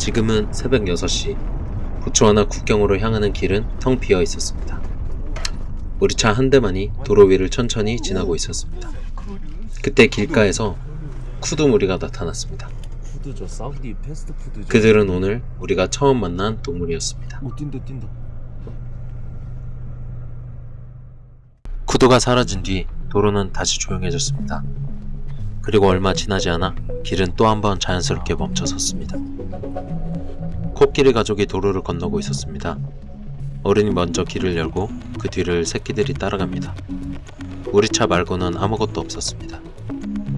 지금은 새벽 6시. 보츠와나 국경으로 향하는 길은 텅 비어 있었습니다. 우리 차 한 대만이 도로 위를 천천히 지나고 있었습니다. 그때 길가에서 쿠드 무리가 나타났습니다. 푸드죠. 사우디 패스트푸드죠. 그들은 오늘 우리가 처음 만난 동물이었습니다. 오, 뛴다. 쿠드가 사라진 뒤 도로는 다시 조용해졌습니다. 그리고 얼마 지나지 않아 길은 또 한 번 자연스럽게 멈춰섰습니다. 코끼리 가족이 도로를 건너고 있었습니다. 어른이 먼저 길을 열고 그 뒤를 새끼들이 따라갑니다. 우리 차 말고는 아무것도 없었습니다.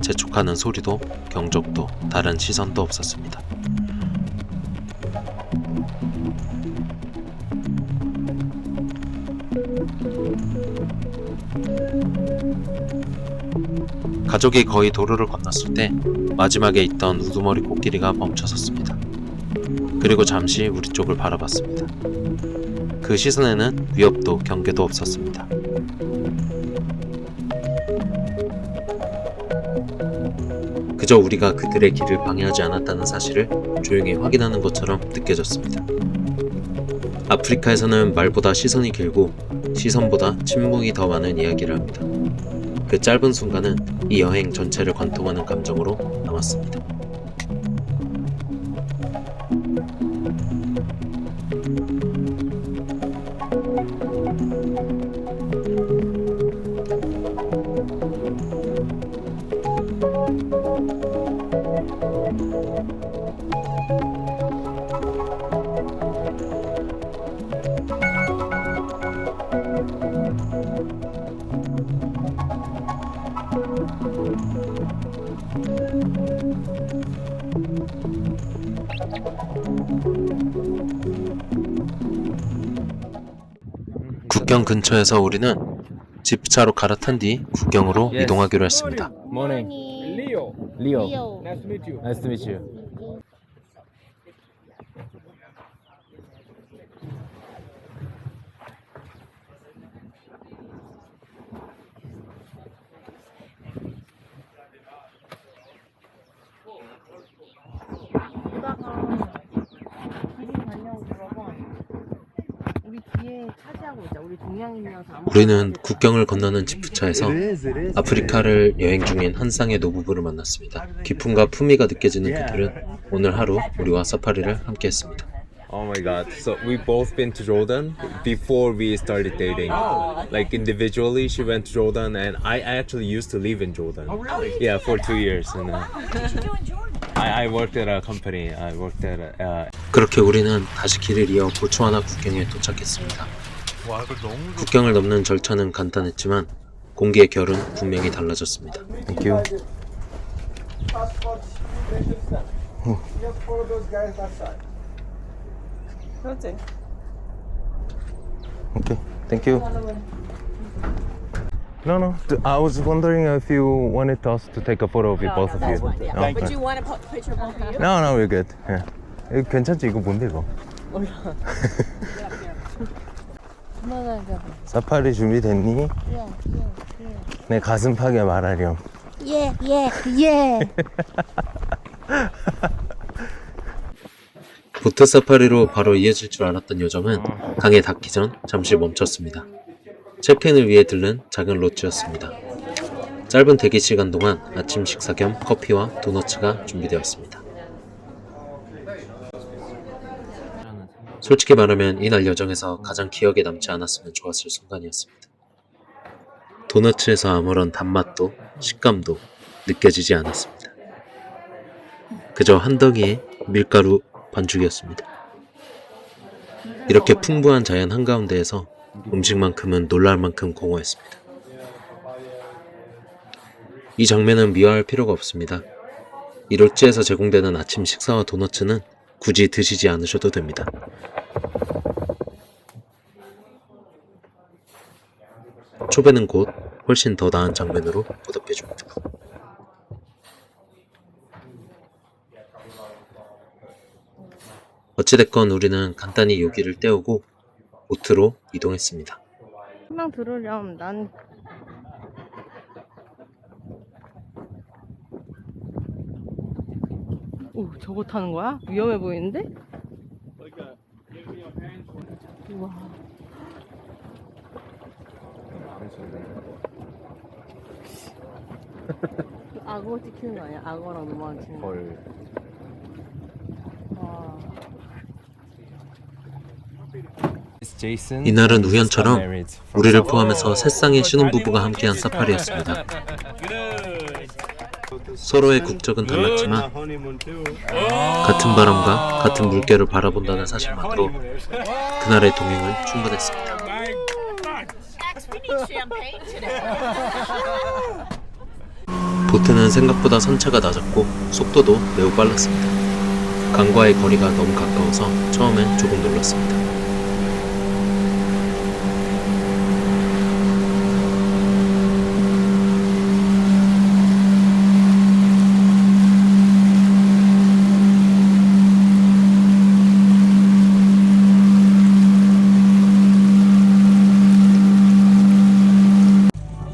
재촉하는 소리도 경적도 다른 시선도 없었습니다. 가족이 거의 도로를 건넜을 때 마지막에 있던 우두머리 코끼리가 멈춰섰습니다. 그리고 잠시 우리 쪽을 바라봤습니다. 그 시선에는 위협도 경계도 없었습니다. 그저 우리가 그들의 길을 방해하지 않았다는 사실을 조용히 확인하는 것처럼 느껴졌습니다. 아프리카에서는 말보다 시선이 길고 시선보다 침묵이 더 많은 이야기를 합니다. 그 짧은 순간은 이 여행 전체를 관통하는 감정으로 남았습니다. 국경 근처에서 우리는 지프차로 갈아탄 뒤 국경으로 이동하기로 했습니다. Morning. Leo. Leo. Nice to meet you. Nice to meet you. 보다가 길이 가냐고 물어봐. 우리 뒤에 차지하고 있자. 우리 동양인이라서 아무. 우리는 국경을 건너는 지프차에서 아프리카를 여행 중인 한 쌍의 노부부를 만났습니다. 기품과 품위가 느껴지는 그들은 오늘 하루 우리와 사파리를 함께했습니다. Oh my god. So we both been to Jordan before we started dating. Like individually she went to Jordan and I actually used to live in Jordan. Oh really? Yeah, for 2 years. And What did you do in Jordan? I worked at a company. I worked at 그렇게 우리는 다시 길을 이어 보츠와나 국경에 도착했습니다. 국경을 넘는 절차는 간단했지만 공기의 결은 분명히 달라졌습니다. Thank you. 그렇지. Okay. Thank you. No. I was wondering if you wanted us to take a photo of you, both of you. Yeah. But you want a picture of both of you? No, we're good. Yeah. 이거 괜찮지? 이거 뭔데 이거? 몰라. 그만하자. 사파리 준비됐니? 예. 내 가슴팍에 말하렴. 예. 보트 사파리로 바로 이어질 줄 알았던 요정은 강에 닿기 전 잠시 멈췄습니다. 체크인을 위해 들른 작은 로지였습니다. 짧은 대기 시간 동안 아침 식사 겸 커피와 도너츠가 준비되었습니다. 솔직히 말하면 이날 여정에서 가장 기억에 남지 않았으면 좋았을 순간이었습니다. 도너츠에서 아무런 단맛도 식감도 느껴지지 않았습니다. 그저 한 덩이의 밀가루 반죽이었습니다. 이렇게 풍부한 자연 한가운데에서 음식만큼은 놀랄 만큼 공허했습니다. 이 장면은 미화할 필요가 없습니다. 이 롯지에서 제공되는 아침 식사와 도너츠는 굳이 드시지 않으셔도 됩니다. 초배는 곧 훨씬 더 나은 장면으로 보답해줍니다. 어찌됐건 우리는 간단히 요기를 때우고 보트로 이동했습니다. 한명 들으렴. 난 오, 저거 타는 거야? 위험해 보이는데? 우와. 악어 찍히는 거 아니야? 악어랑 노만 찍는 거. 헐. 와. 이날은 우연처럼 우리를 포함해서 세 쌍의 신혼부부가 함께한 사파리였습니다. 서로의 국적은 달랐지만 같은 바람과 같은 물결을 바라본다는 사실만으로 그날의 동행은 충분했습니다. 보트는 생각보다 선체가 낮았고 속도도 매우 빨랐습니다. 강과의 거리가 너무 가까워서 처음엔 조금 놀랐습니다.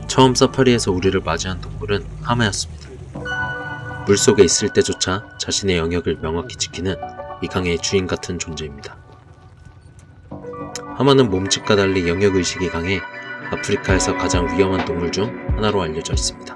처음 사파리에서 우리를 맞이한 동물은 하마였습니다. 물속에 있을 때조차 자신의 영역을 명확히 지키는 이 강의 주인 같은 존재입니다. 하마는 몸집과 달리 영역의식이 강해 아프리카에서 가장 위험한 동물 중 하나로 알려져 있습니다.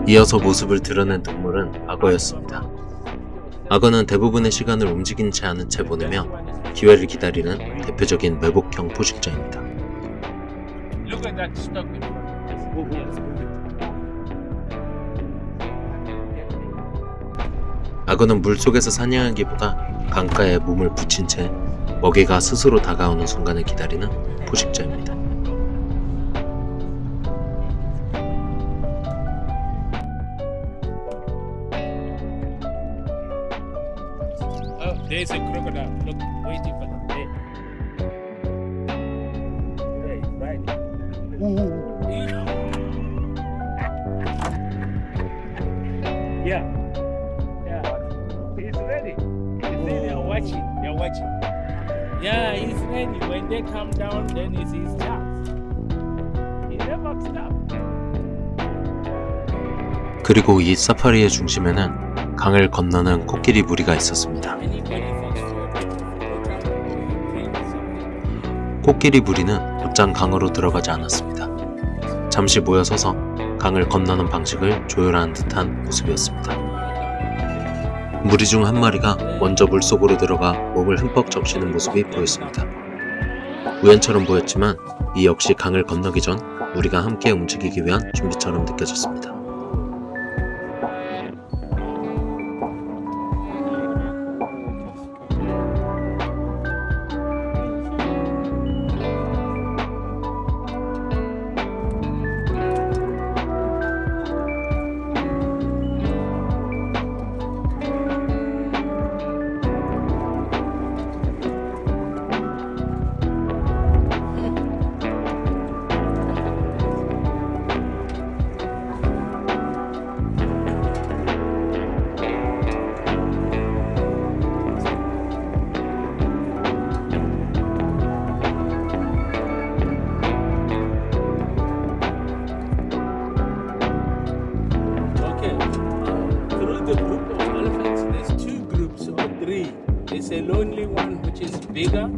이어서 모습을 드러낸 동물은 악어였습니다. 악어는 대부분의 시간을 움직인 채 않은 채 보내며 기회를 기다리는 대표적인 매복형 포식자입니다. 악어는 물속에서 사냥하기보다 강가에 몸을 붙인 채 먹이가 스스로 다가오는 순간을 기다리는 포식자입니다. There's a crocodile. Look, waiting for them. There. There, it's right. Yeah. Yeah. He's ready. You see, they're watching. They're watching. Yeah, he's ready. When they come down, then it's his chance. He never stops. 그리고 이 사파리의 중심에는 강을 건너는 코끼리 무리가 있었습니다. 코끼리 무리는 곧장 강으로 들어가지 않았습니다. 잠시 모여서서 강을 건너는 방식을 조율하는 듯한 모습이었습니다. 무리 중 한 마리가 먼저 물속으로 들어가 몸을 흠뻑 적시는 모습이 보였습니다. 우연처럼 보였지만 이 역시 강을 건너기 전 우리가 함께 움직이기 위한 준비처럼 느껴졌습니다. There's a lonely one which is bigger,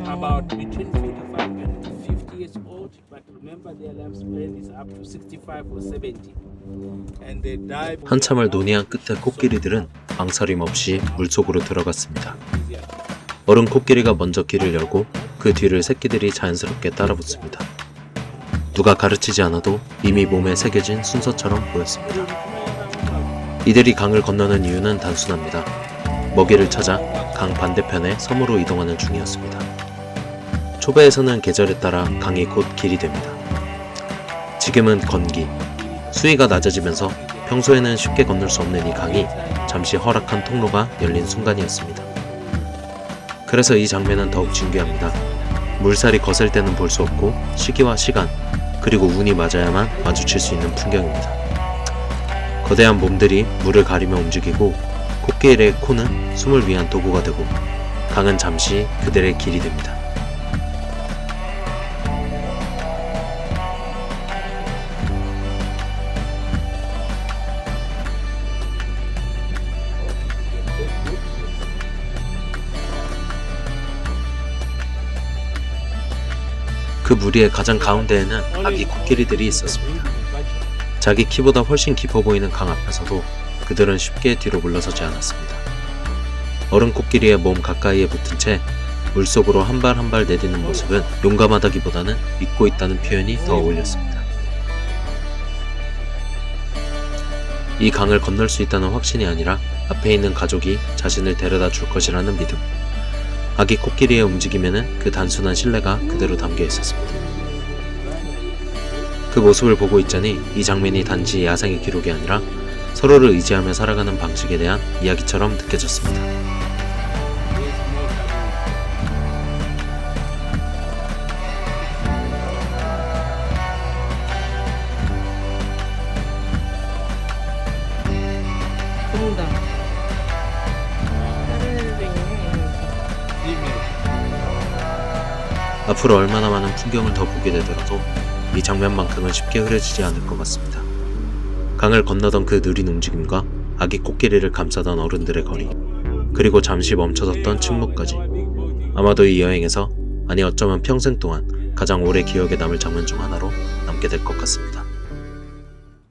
about between 45 and 50 years old, but remember their lifespan is up to 65 or 70. And they die. 한참을 논의한 끝에 코끼리들은 망설임 없이 물속으로 들어갔습니다. 어른 코끼리가 먼저 길을 열고 그 뒤를 새끼들이 자연스럽게 따라붙습니다. 누가 가르치지 않아도 이미 몸에 새겨진 순서처럼 보였습니다. 이들이 강을 건너는 이유는 단순합니다. 먹이를 찾아 강 반대편의 섬으로 이동하는 중이었습니다. 초배에서는 계절에 따라 강이 곧 길이 됩니다. 지금은 건기, 수위가 낮아지면서 평소에는 쉽게 건널 수 없는 이 강이 잠시 허락한 통로가 열린 순간이었습니다. 그래서 이 장면은 더욱 진귀합니다. 물살이 거셀 때는 볼 수 없고 시기와 시간 그리고 운이 맞아야만 마주칠 수 있는 풍경입니다. 거대한 몸들이 물을 가리며 움직이고 코끼리의 코는 숨을 위한 도구가 되고 강은 잠시 그들의 길이 됩니다. 그 무리의 가장 가운데에는 아기 코끼리들이 있었습니다. 자기 키보다 훨씬 깊어 보이는 강 앞에서도 그들은 쉽게 뒤로 물러서지 않았습니다. 어른 코끼리의 몸 가까이에 붙은 채 물속으로 한 발 한 발 내딛는 모습은 용감하다기보다는 믿고 있다는 표현이 더 어울렸습니다. 이 강을 건널 수 있다는 확신이 아니라 앞에 있는 가족이 자신을 데려다 줄 것이라는 믿음. 아기 코끼리의 움직임에는 그 단순한 신뢰가 그대로 담겨 있었습니다. 그 모습을 보고 있자니 이 장면이 단지 야생의 기록이 아니라 서로를 의지하며 살아가는 방식에 대한 이야기처럼 느껴졌습니다. 동다. 앞으로 얼마나 많은 풍경을 더 보게 되더라도 이 장면만큼은 쉽게 흐려지지 않을 것 같습니다. 강을 건너던 그 느린 움직임과 아기 코끼리를 감싸던 어른들의 거리, 그리고 잠시 멈춰섰던 침묵까지. 아마도 이 여행에서, 아니 어쩌면 평생 동안 가장 오래 기억에 남을 장면 중 하나로 남게 될 것 같습니다.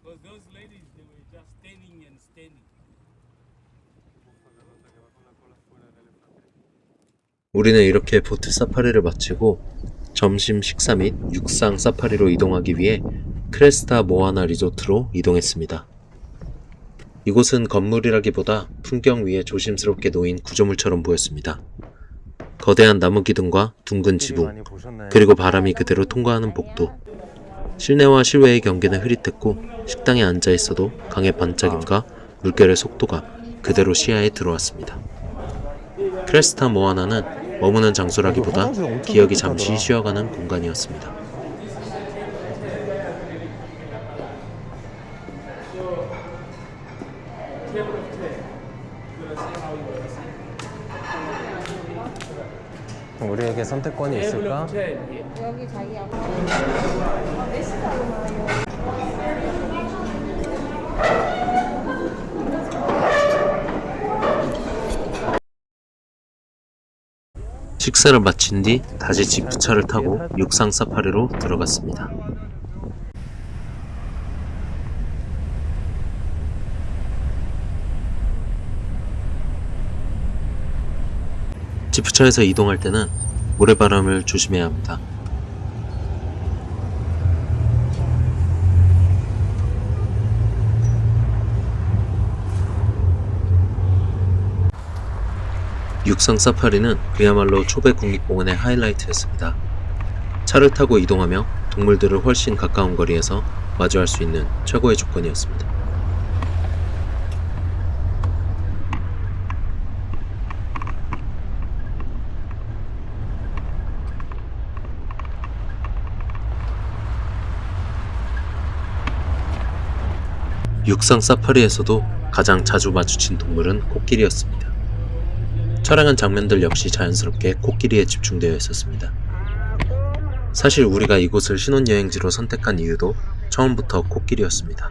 Because those ladies, they were just standing and standing. 우리는 이렇게 보트 사파리를 마치고 점심 식사 및 육상 사파리로 이동하기 위해 크레스타 모아나 리조트로 이동했습니다. 이곳은 건물이라기보다 풍경 위에 조심스럽게 놓인 구조물처럼 보였습니다. 거대한 나무 기둥과 둥근 지붕, 그리고 바람이 그대로 통과하는 복도. 실내와 실외의 경계는 흐릿했고 식당에 앉아 있어도 강의 반짝임과 물결의 속도가 그대로 시야에 들어왔습니다. 크레스타 모아나는 머무는 장소라기보다 기억이 잠시 쉬어가는 공간이었습니다. 우리에게 선택권이 있을까? 여기 자기 앞에. 식사를 마친 뒤 다시 지프차를 타고 육상 사파리로 들어갔습니다. 지프차에서 이동할 때는 모래바람을 조심해야 합니다. 육상 사파리는 그야말로 초배 국립공원의 하이라이트였습니다. 차를 타고 이동하며 동물들을 훨씬 가까운 거리에서 마주할 수 있는 최고의 조건이었습니다. 육상 사파리에서도 가장 자주 마주친 동물은 코끼리였습니다. 촬영한 장면들 역시 자연스럽게 코끼리에 집중되어 있었습니다. 사실 우리가 이곳을 신혼여행지로 선택한 이유도 처음부터 코끼리였습니다.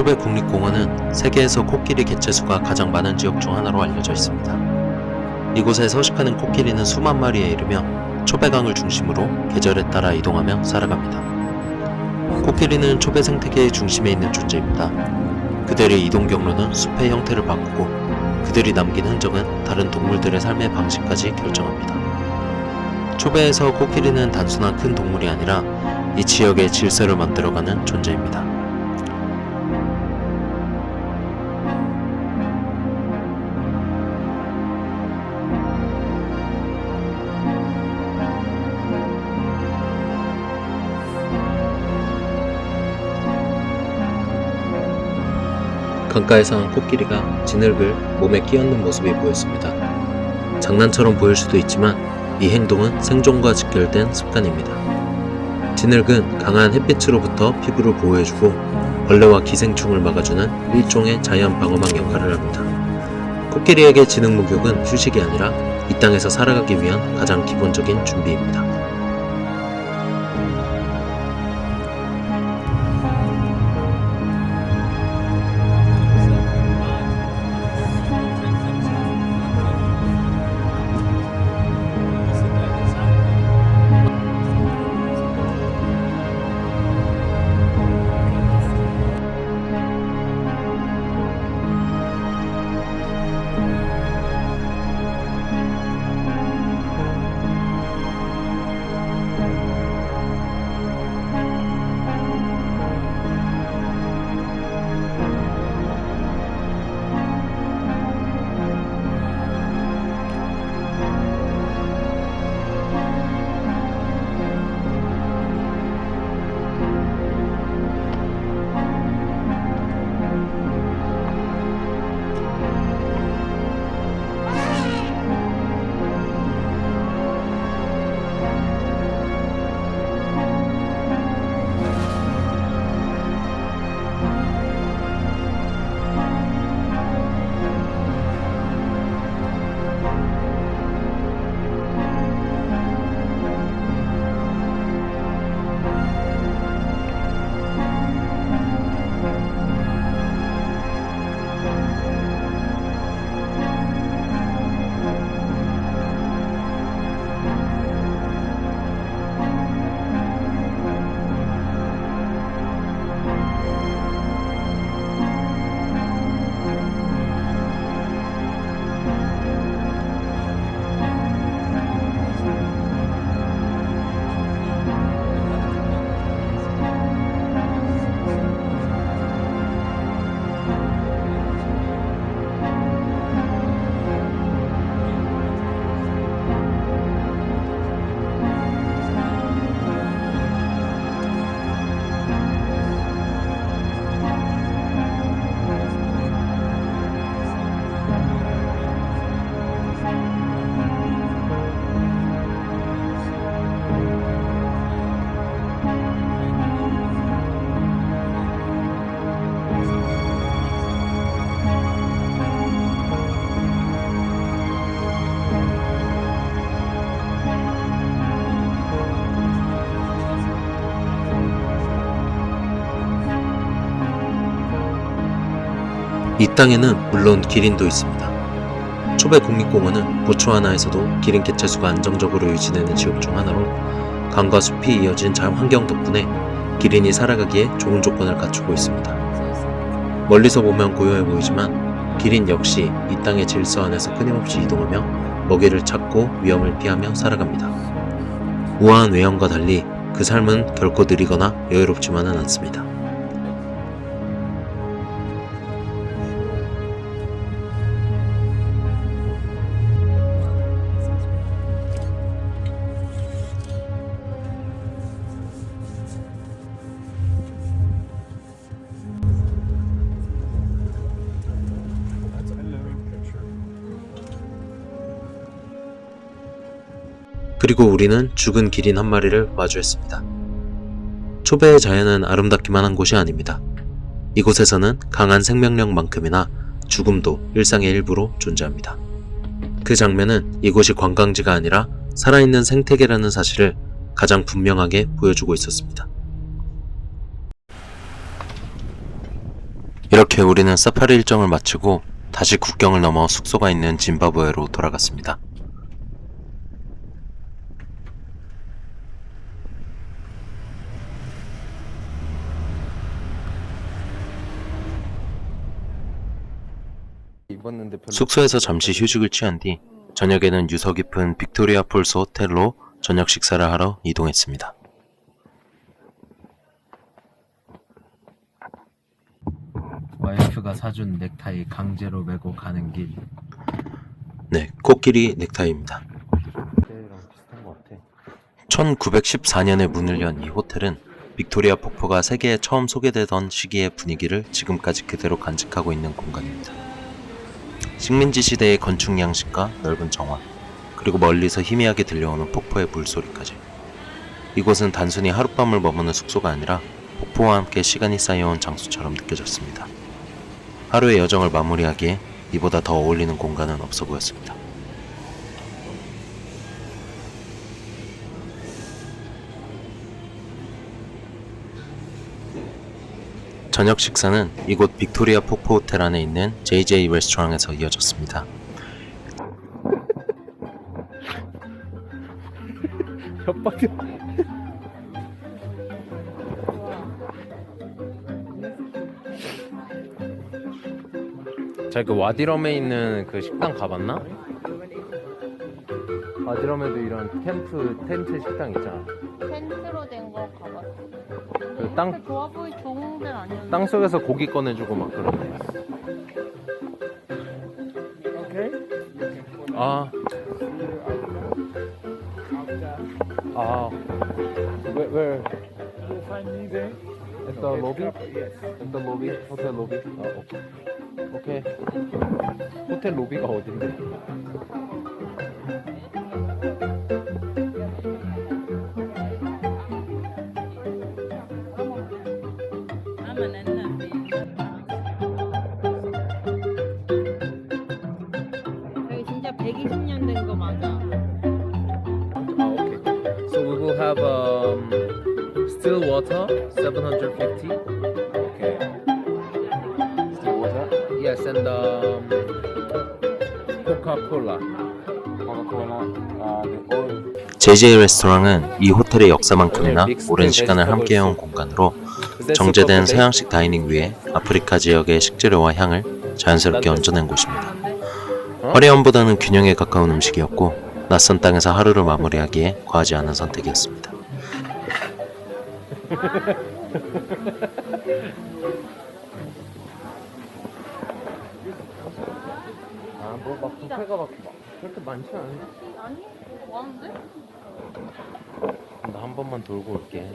초배 국립공원은 세계에서 코끼리 개체수가 가장 많은 지역 중 하나로 알려져 있습니다. 이곳에 서식하는 코끼리는 수만 마리에 이르며 초배강을 중심으로 계절에 따라 이동하며 살아갑니다. 코끼리는 초배 생태계의 중심에 있는 존재입니다. 그들의 이동 경로는 숲의 형태를 바꾸고 그들이 남긴 흔적은 다른 동물들의 삶의 방식까지 결정합니다. 초배에서 코끼리는 단순한 큰 동물이 아니라 이 지역의 질서를 만들어가는 존재입니다. 강가에서 한 코끼리가 진흙을 몸에 끼얹는 모습이 보였습니다. 장난처럼 보일 수도 있지만 이 행동은 생존과 직결된 습관입니다. 진흙은 강한 햇빛으로부터 피부를 보호해주고 벌레와 기생충을 막아주는 일종의 자연 방어막 역할을 합니다. 코끼리에게 진흙 목욕은 휴식이 아니라 이 땅에서 살아가기 위한 가장 기본적인 준비입니다. 이 땅에는 물론 기린도 있습니다. 초배 국립공원은 보츠와나에서도 기린 개체수가 안정적으로 유지되는 지역 중 하나로 강과 숲이 이어진 자연 환경 덕분에 기린이 살아가기에 좋은 조건을 갖추고 있습니다. 멀리서 보면 고요해 보이지만 기린 역시 이 땅의 질서 안에서 끊임없이 이동하며 먹이를 찾고 위험을 피하며 살아갑니다. 우아한 외형과 달리 그 삶은 결코 느리거나 여유롭지만은 않습니다. 그리고 우리는 죽은 기린 한 마리를 마주했습니다. 초배의 자연은 아름답기만 한 곳이 아닙니다. 이곳에서는 강한 생명력만큼이나 죽음도 일상의 일부로 존재합니다. 그 장면은 이곳이 관광지가 아니라 살아있는 생태계라는 사실을 가장 분명하게 보여주고 있었습니다. 이렇게 우리는 사파리 일정을 마치고 다시 국경을 넘어 숙소가 있는 짐바브웨로 돌아갔습니다. 입었는데 별로. 숙소에서 잠시 휴식을 취한 뒤 저녁에는 유서 깊은 빅토리아 폴스 호텔로 저녁 식사를 하러 이동했습니다. 와이프가 사준 넥타이 강제로 메고 가는 길. 네, 코끼리 넥타이입니다. 호텔이랑 비슷한 것 같아. 1914년에 문을 연 이 호텔은 빅토리아 폭포가 세계에 처음 소개되던 시기의 분위기를 지금까지 그대로 간직하고 있는 공간입니다. 식민지 시대의 건축 양식과 넓은 정원, 그리고 멀리서 희미하게 들려오는 폭포의 물소리까지. 이곳은 단순히 하룻밤을 머무는 숙소가 아니라 폭포와 함께 시간이 쌓여온 장소처럼 느껴졌습니다. 하루의 여정을 마무리하기에 이보다 더 어울리는 공간은 없어 보였습니다. 저녁 식사는 이곳 빅토리아 폭포 호텔 안에 있는 JJ 레스토랑에서 이어졌습니다. 협박이. 자, 그 와디럼에 있는 그 식당 가봤나? 와디럼에도 이런 텐트 식당 있잖아. 텐트로 된 거 가봤어. 그 땅, 좋아 보이 좋은 데는 아니었는데. 땅 속에서 고기 꺼내주고 막 그러네. 아. 아. Where? You find me there? At the lobby? Yes. At the lobby? 호텔 로비? 아, 오케이. 호텔 로비가 어딘데? 여기 진짜 120년 된 거 맞아. 아, 오케이. So we will have still water 750. Okay. Still water? Yes, and Coca-Cola. JJ 레스토랑은 이 호텔의 역사만큼이나 오랜 시간을 함께해온 공간으로 정제된 서양식 다이닝 위에 아프리카 지역의 식재료와 향을 자연스럽게 얹어낸 곳입니다. 화려함보다는 균형에 가까운 음식이었고 낯선 땅에서 하루를 마무리하기에 과하지 않은 선택이었습니다. 아, 뭐막 부패가 막 그렇게 많지 않은데? 아니? 많은데? 나 한 번만 돌고 올게.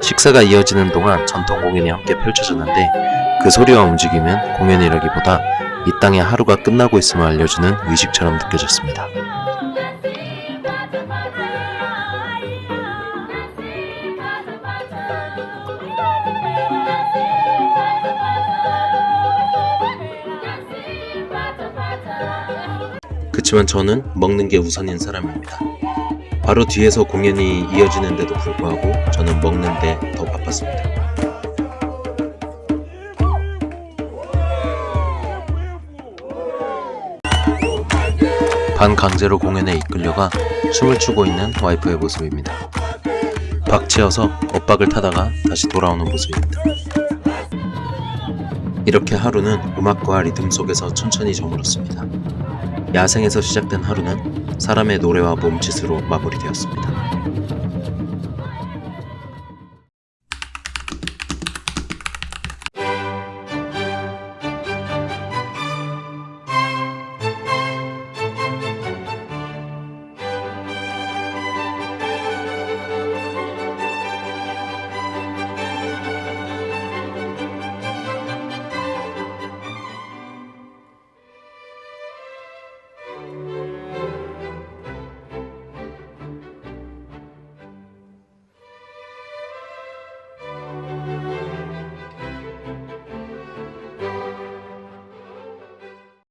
식사가 이어지는 동안 전통 공연이 함께 펼쳐졌는데 그 소리와 움직임은 공연이라기보다 이 땅의 하루가 끝나고 있음을 알려주는 의식처럼 느껴졌습니다. 그치만 저는 먹는 게 우선인 사람입니다. 바로 뒤에서 공연이 이어지는데도 불구하고 저는 먹는데 더 바빴습니다. 반강제로 공연에 이끌려가 춤을 추고 있는 와이프의 모습입니다. 박치여서 엇박을 타다가 다시 돌아오는 모습입니다. 이렇게 하루는 음악과 리듬 속에서 천천히 저물었습니다. 야생에서 시작된 하루는 사람의 노래와 몸짓으로 마무리되었습니다.